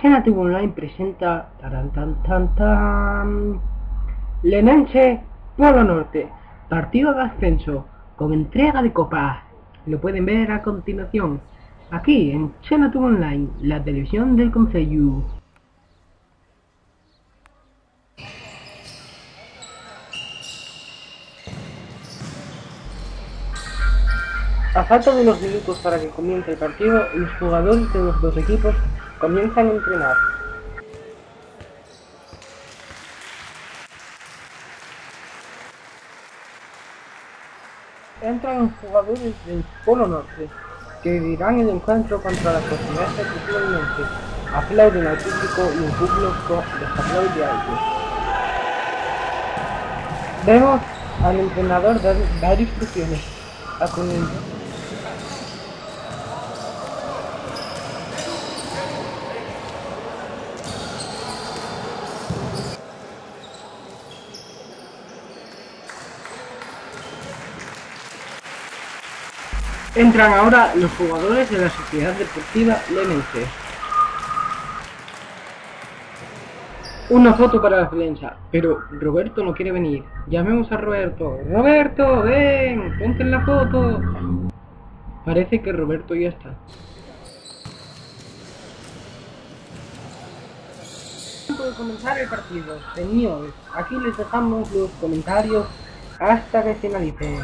Xenatube Online presenta Lenense Polo Norte, partido de ascenso con entrega de copas. Lo pueden ver a continuación, aquí en Xenatube Online, la televisión del concello. A falta de unos minutos para que comience el partido, los jugadores de los dos equipos comienzan a entrenar. Entran jugadores del Polo Norte, que vivirán el encuentro contra la Sociedad Ejecutiva Linense. Aplauden al público y el público les aplaude a ellos. Vemos al entrenador dar instrucciones. A continuación, entran ahora los jugadores de la Sociedad Deportiva Linense. Una foto para la prensa, pero Roberto no quiere venir. Llamemos a Roberto. ¡Roberto, ven! ¡Ponte en la foto! Parece que Roberto ya está. Tiempo de comenzar el partido. Señores, aquí les dejamos los comentarios hasta que finalice.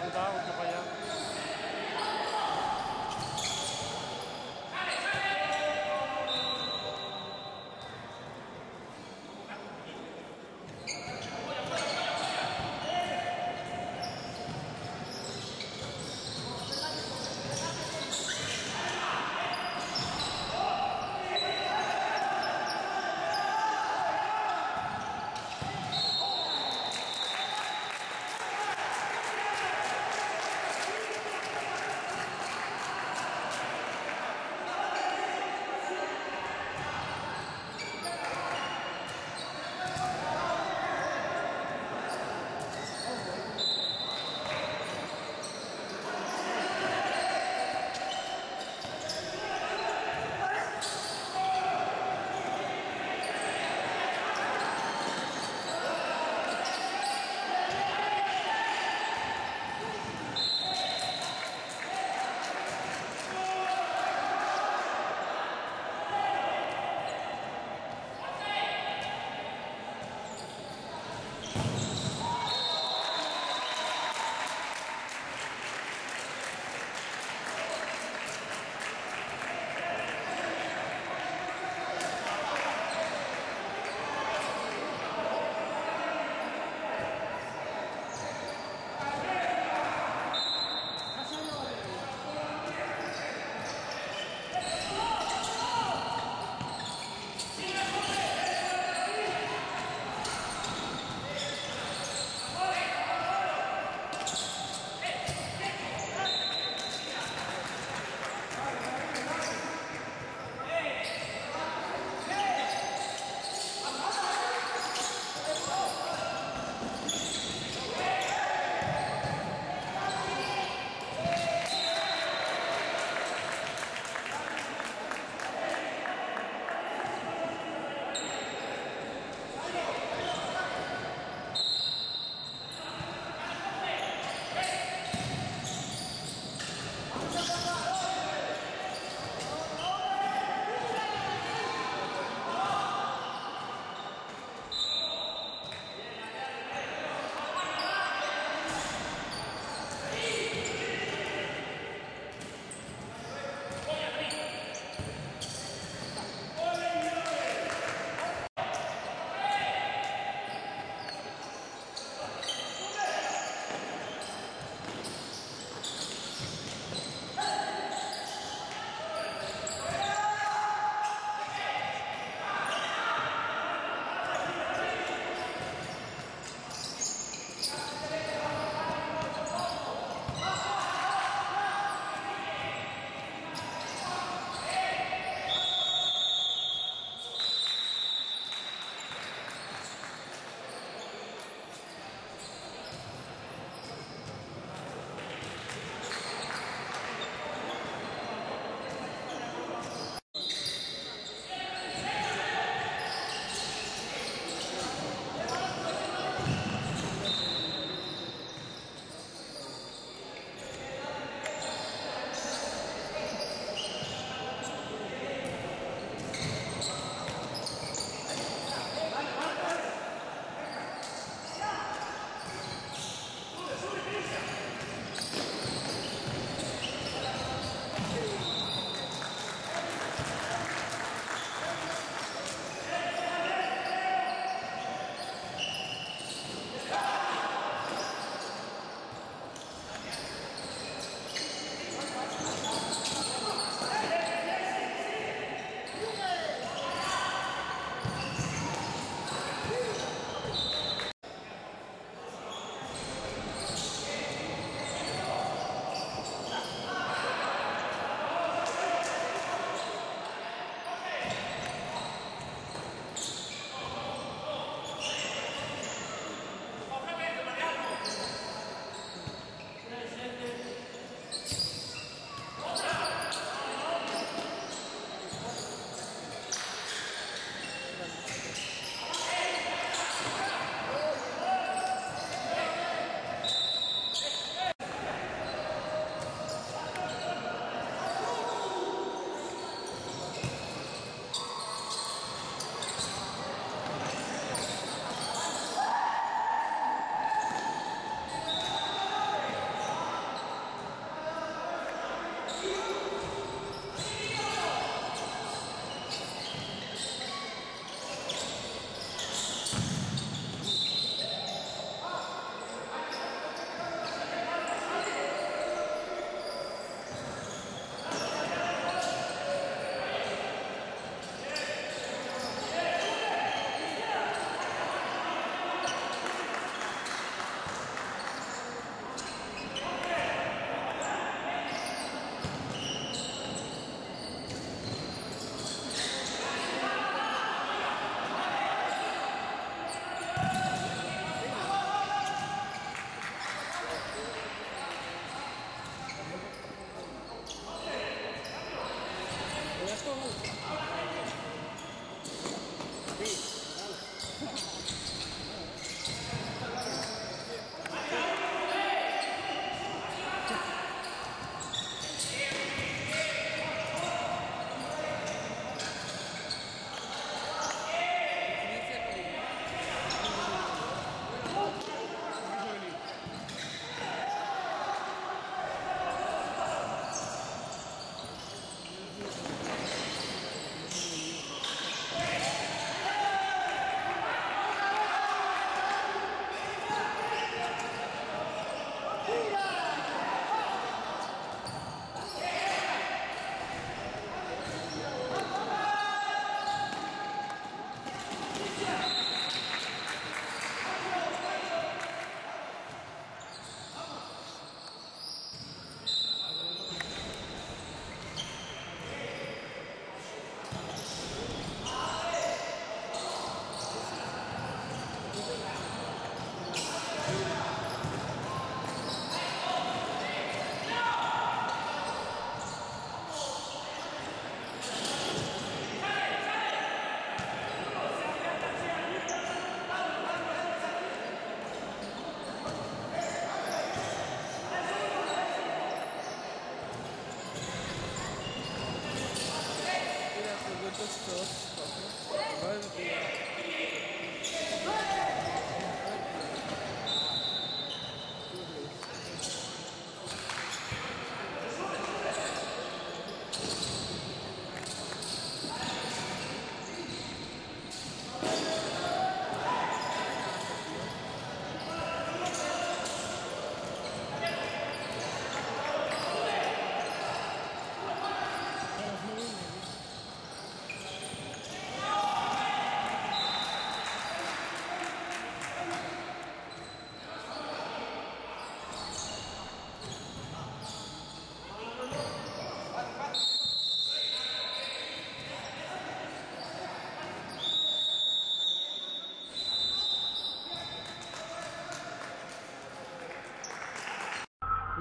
adelantado, mucho para allá.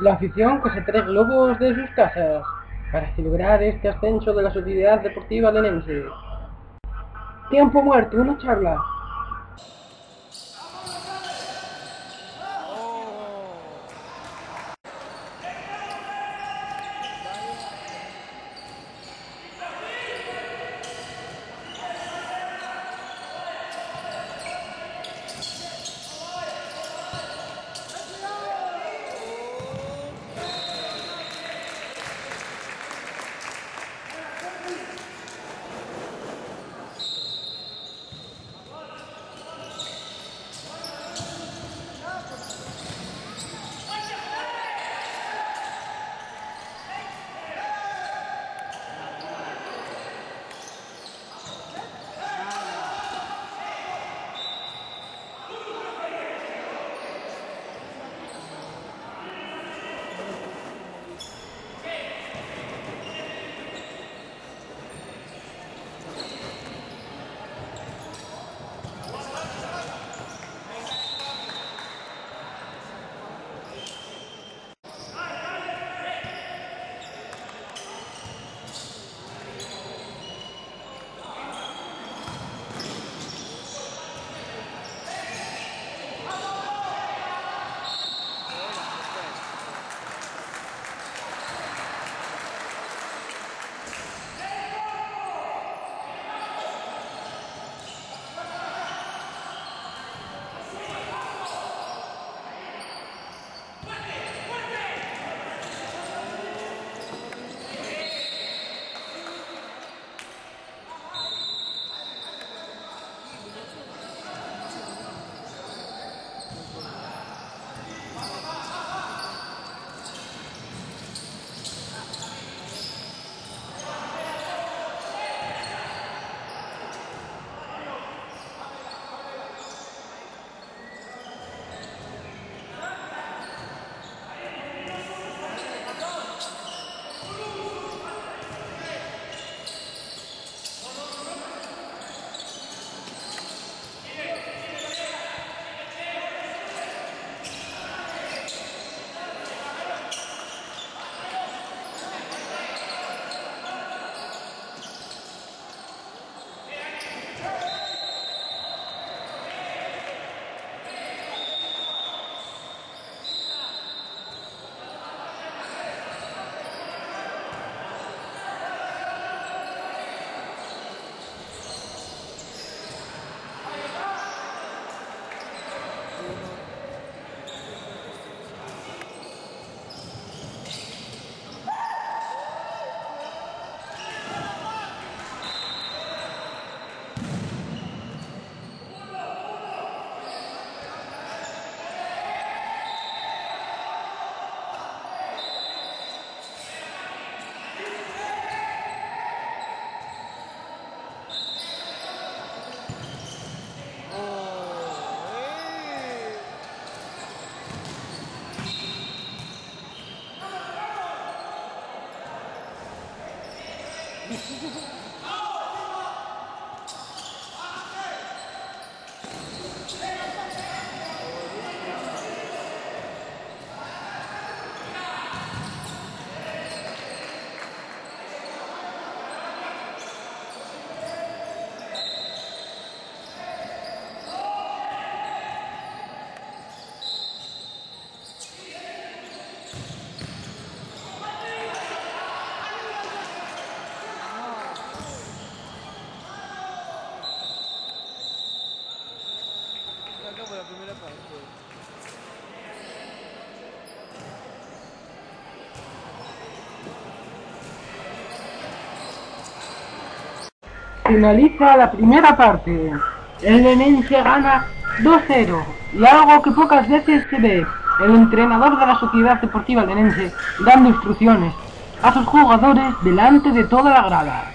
La afición coge 3 globos de sus casas para celebrar este ascenso de la Sociedad Deportiva Lenense. Tiempo muerto, una charla. Acabo la primera parte. Finaliza la primera parte. El Lenense gana 2-0 y algo que pocas veces se ve, el entrenador de la Sociedad Deportiva Lenense dando instrucciones a sus jugadores delante de toda la grada.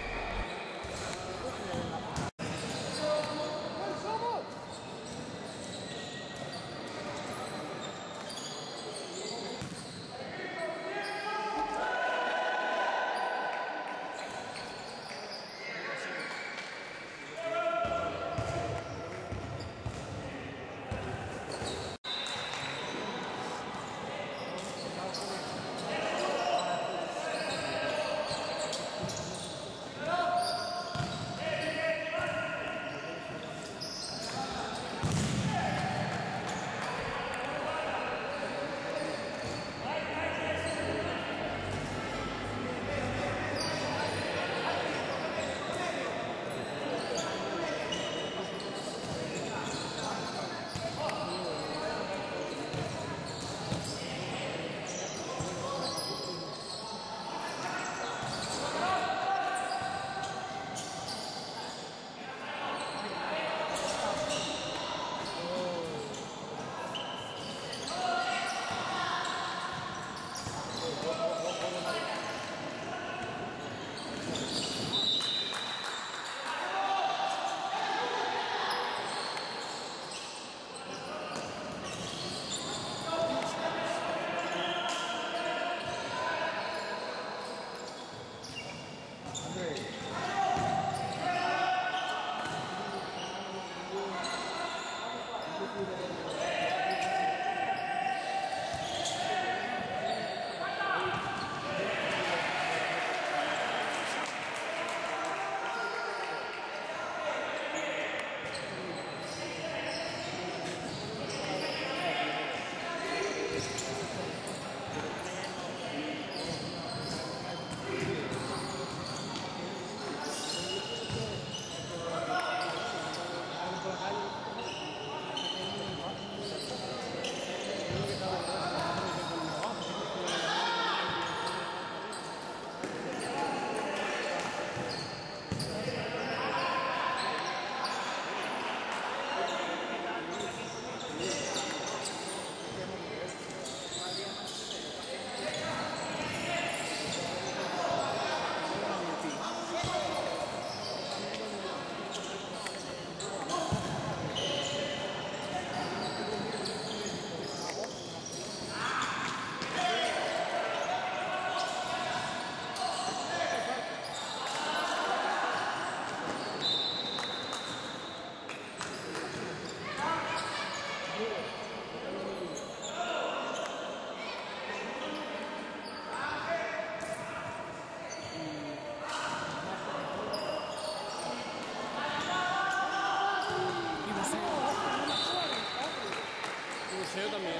Yo también.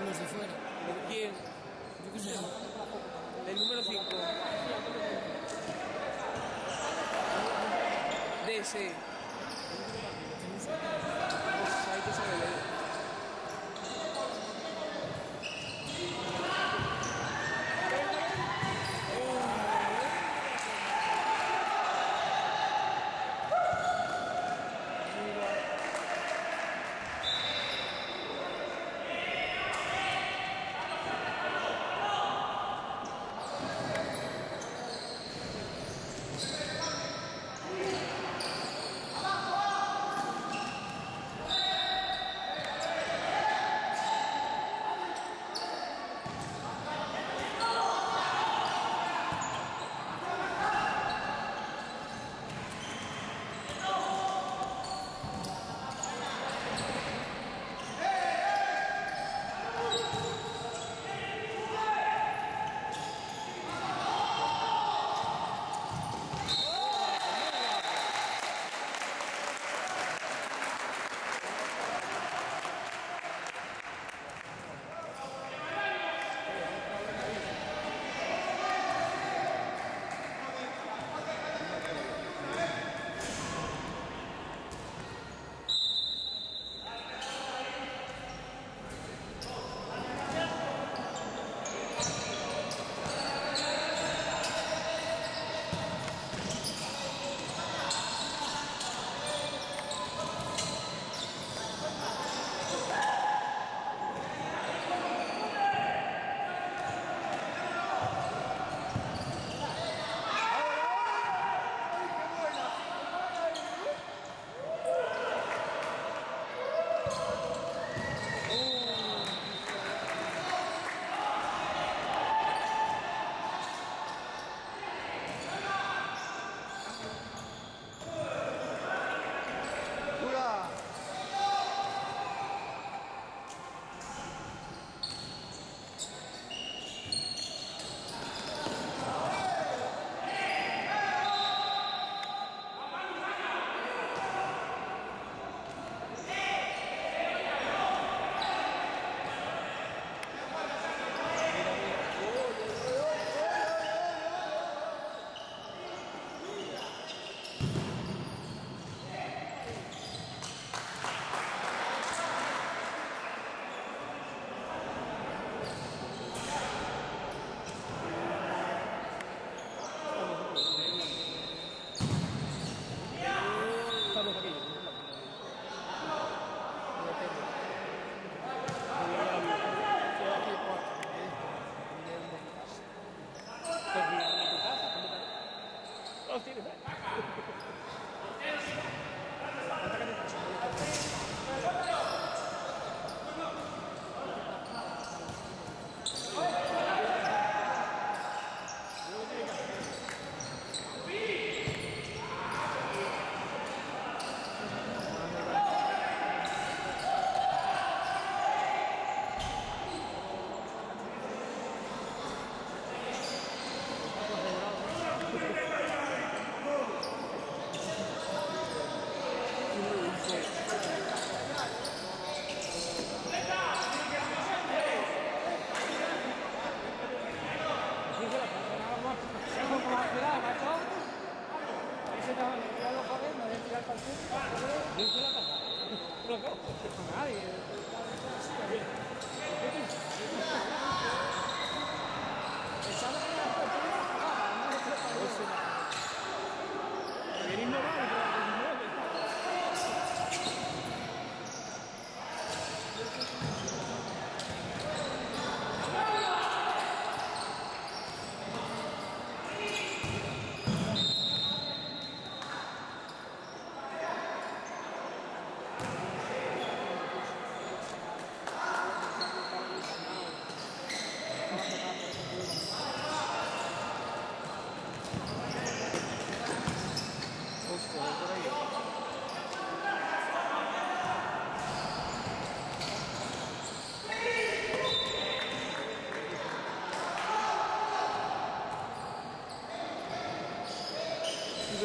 Los de fuera. ¿De quién? Yo qué sé. El número 5. DC. Pues hay que saber leer.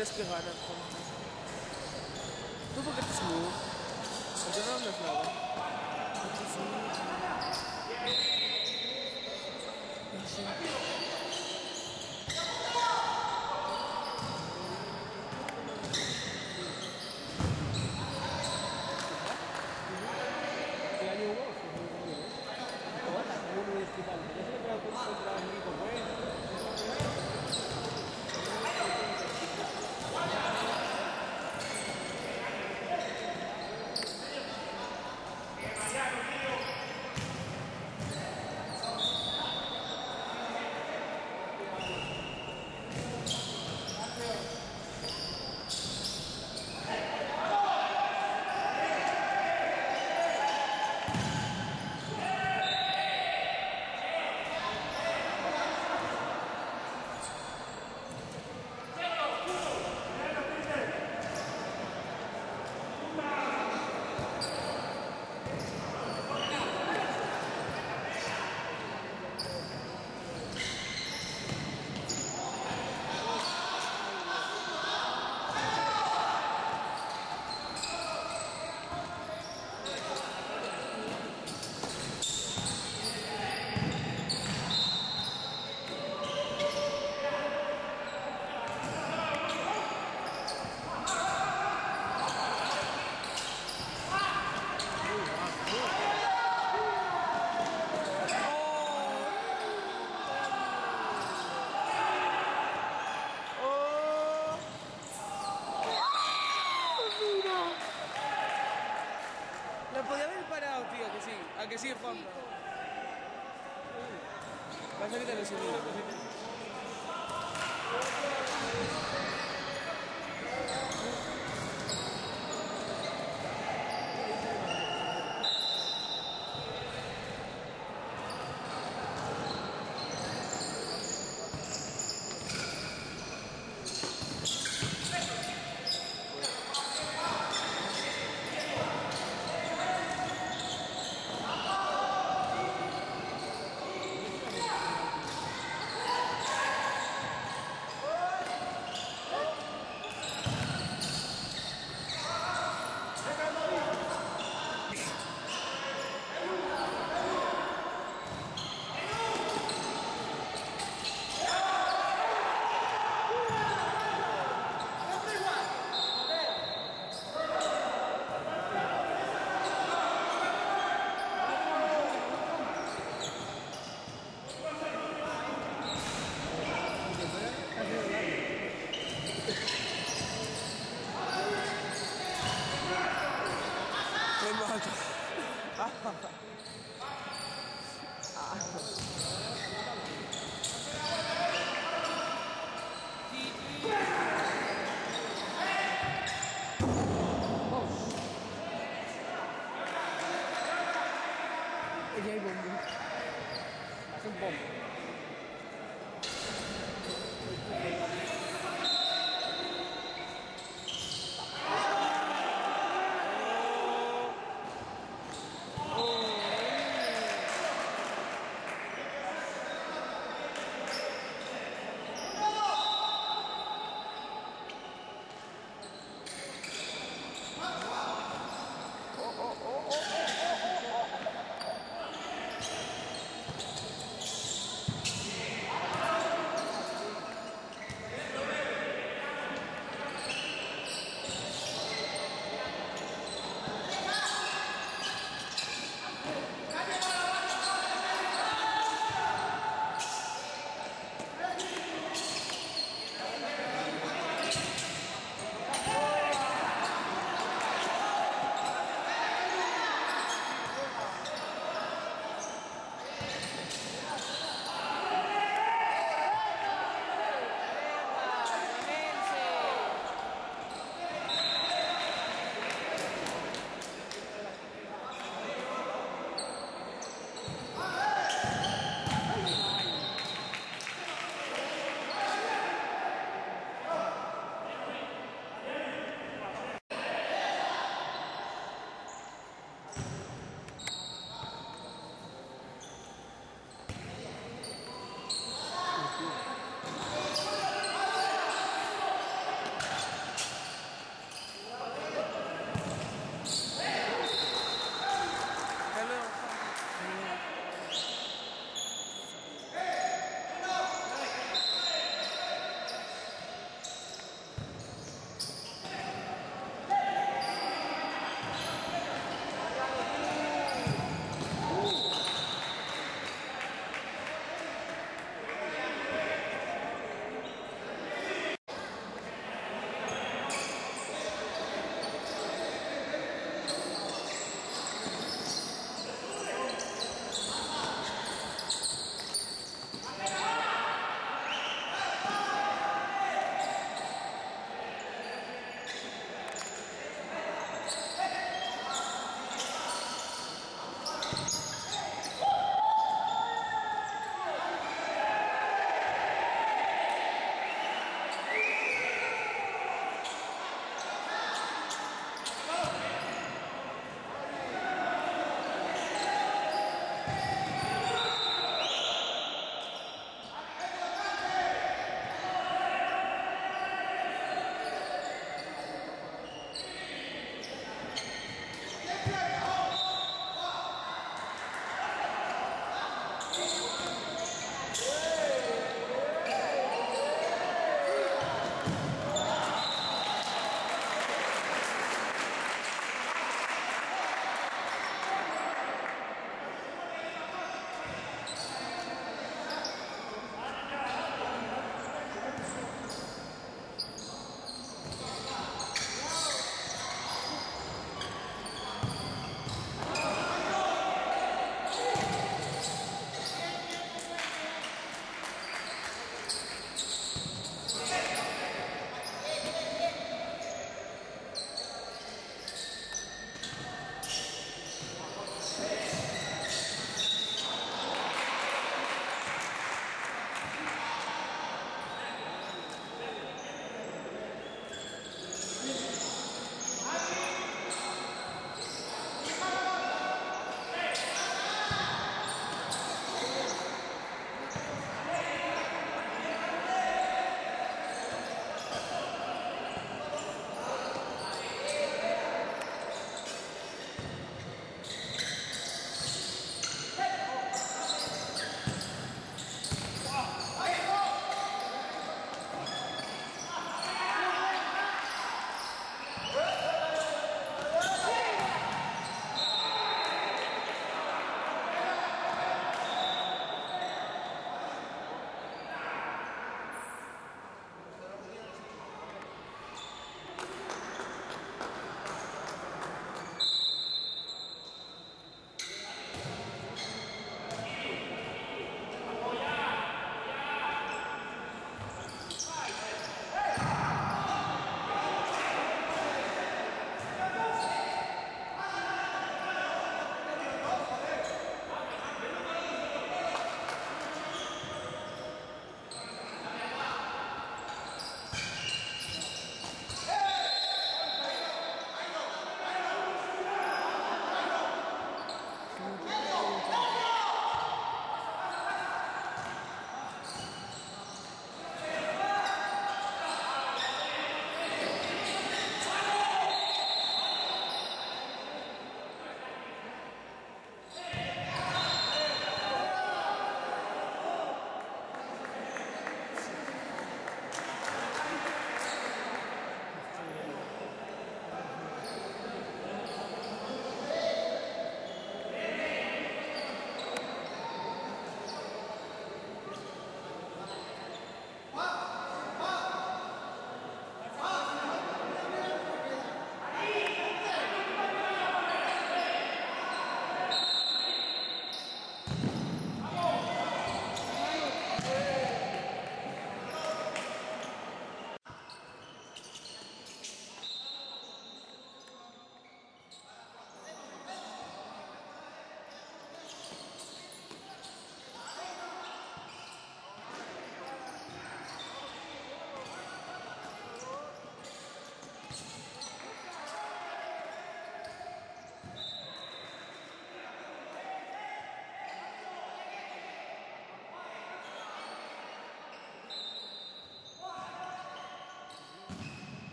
tienes que ganar. ¿Tú por qué te subes? Porque no andas nada. No sé. El año 2, uno disfrutando. Yo se le creo que contra el único bueno. La podía haber parado, tío, que sí. A que sí, Juan. Pasa que te lo subí. Me mata. Y hay bombo. Hace un bombo.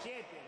7.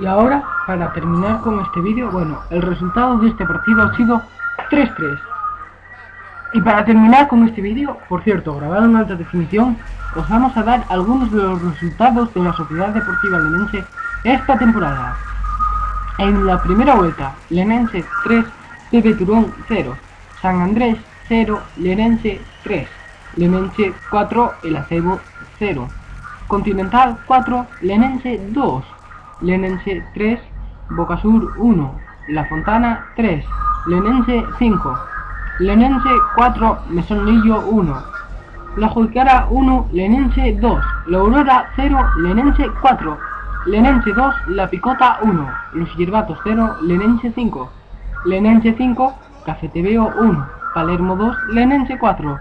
Y ahora, para terminar con este vídeo, bueno, el resultado de este partido ha sido 3-3. Y para terminar con este vídeo, por cierto, grabado en alta definición, os vamos a dar algunos de los resultados de la Sociedad Deportiva Lenense esta temporada. En la primera vuelta, Lenense 3, TV Turón 0, San Andrés 0, Lenense 3, Lenense 4, El Acebo 0, Continental 4, Lenense 2, Lenense 3, Bocasur 1, La Fontana 3, Lenense 5, Lenense 4, Mesonillo 1, La Juicara 1, Lenense 2, La Aurora 0, Lenense 4, Lenense 2, La Picota 1, Los Yerbatos 0, Lenense 5, Lenense 5, Cafetebeo 1, Palermo 2, Lenense 4,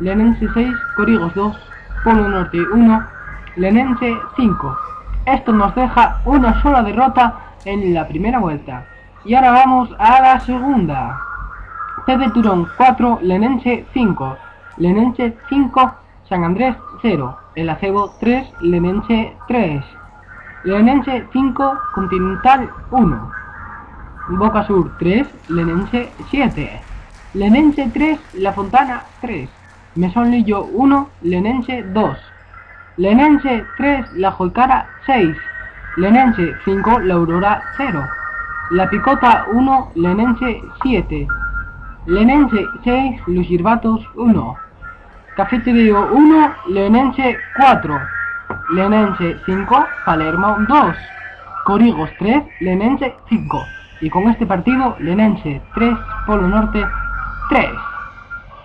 Lenense 6, Corigos 2, Polo Norte 1, Lenense 5. Esto nos deja una sola derrota en la primera vuelta. Y ahora vamos a la segunda. TV Turón 4, Lenense 5, Lenense 5, San Andrés 0, El Acebo 3, Lenense 3, Lenense 5, Continental 1, Boca Sur 3, Lenense 7, Lenense 3, La Fontana 3, Mesonillo 1, Lenense 2, Lenense 3, La Juicara 6, Lenense 5, La Aurora 0, La Picota 1, Lenense 7, Lenense 6, Los Yerbatos 1, Cafetebeo 1, Lenense 4, Lenense 5, Palermo 2, Corigos 3, Lenense 5. Y con este partido, Lenense 3, Polo Norte 3.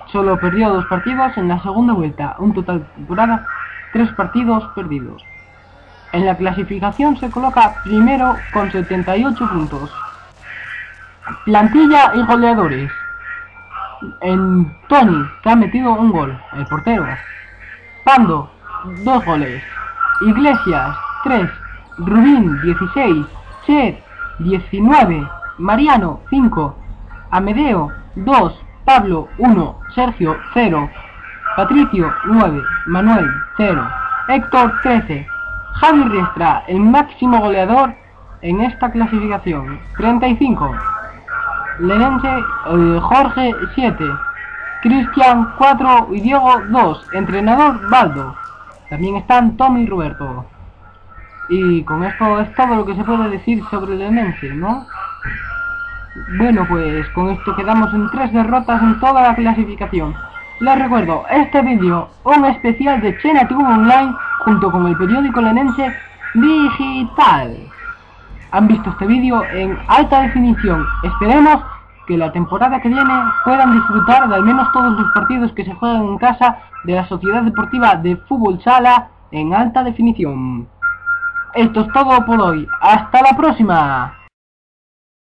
Solo perdió 2 partidos en la segunda vuelta, un total de temporada 3 partidos perdidos. En la clasificación se coloca primero con 78 puntos. Plantilla y goleadores. En Tony, que ha metido un gol, el portero. Pando, 2 goles. Iglesias, 3. Rubín, 16. Chet, 19. Mariano, 5. Amedeo, 2. Pablo, 1. Sergio, 0. Patricio, 9. Manuel, 0. Héctor, 13. Javi Riestra, el máximo goleador en esta clasificación, 35. Lenense, Jorge, 7. Cristian, 4 y Diego, 2. Entrenador, Baldo. También están Tommy y Roberto. Y con esto es todo lo que se puede decir sobre el Lenense, ¿no? Bueno, pues con esto quedamos en 3 derrotas en toda la clasificación. Les recuerdo, este vídeo, un especial de Chena TV Online junto con el periódico Lenense Digital. Han visto este vídeo en alta definición. Esperemos que la temporada que viene puedan disfrutar de al menos todos los partidos que se juegan en casa de la Sociedad Deportiva de Fútbol Sala en alta definición. Esto es todo por hoy. ¡Hasta la próxima!